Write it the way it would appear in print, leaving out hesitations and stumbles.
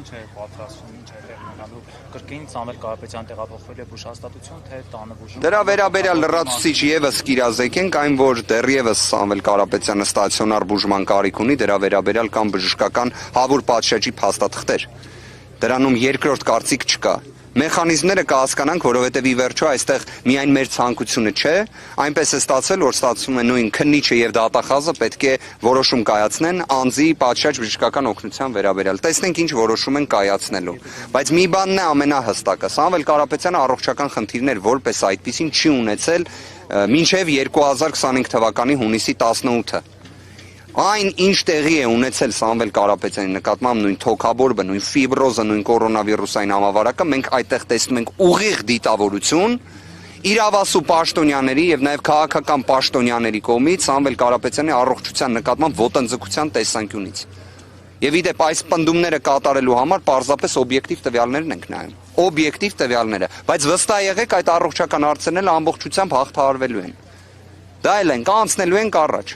ինչ է պատրաստվում, ինչ է տեղնանալու, կրկին Սամվել Կարապետյանը տեղափոխվել է բուժհաստատություն, թե տանը բուժում։ Դրա վերաբերյալ լրացուցիչ եւս կիրազեկենք այն, որ դեռևս Սամվել Կարապետյանը ստացիոնար բուժման կարիք ունի, դրա վերաբերյալ կան բժշկական հավուր պատշաճի փաստաթղթեր։ Դրանում երկրորդ կարծիք չկա։ Մեխանիզմները կհասկանանք, որովհետև ի վերջո այստեղ միայն մեր ցանկությունը չէ, այնպես է ստացվել, որ ստացվում է նույն քննիչը եւ դատախազը պետք է որոշում կայացնեն անձի պատշաճ բժշկական օգնության վերաբերյալ։ Տեսնենք ինչ որոշում են կայացնելու։ Բայց մի բանն է ամենահստակը, Սամվել Կարապետյանը առողջական խնդիրներ որպես այդպեսին չի ունեցել մինչև 2025 թվականի հունիսի 18-ը։ Այն ինչ տեղի է ունեցել Սամվել Կարապետյանի նկատմամբ նույն թոքաբորբը, նույն ֆիբրոզը, նույն կորոնավիրուսային համավարակը, մենք այդտեղ տեսնում ենք ուղիղ դիտավորություն իրավասու պաշտոնյաների եւ նաեւ քաղաքական պաշտոնյաների կողմից Սամվել Կարապետյանի առողջության նկատմամբ ոտնձգության տեսանկյունից։ Եվ իդեպ այս պնդումները կատարելու համար պարզապես օբյեկտիվ տվյալներն ենք նայում։ Օբյեկտիվ տվյալները, բայց վստահ եղեք այդ առողջական հարցերն ամբողջությամբ հաղթահարվելու են։ Դա էլ ենք անցնելու ենք առաջ։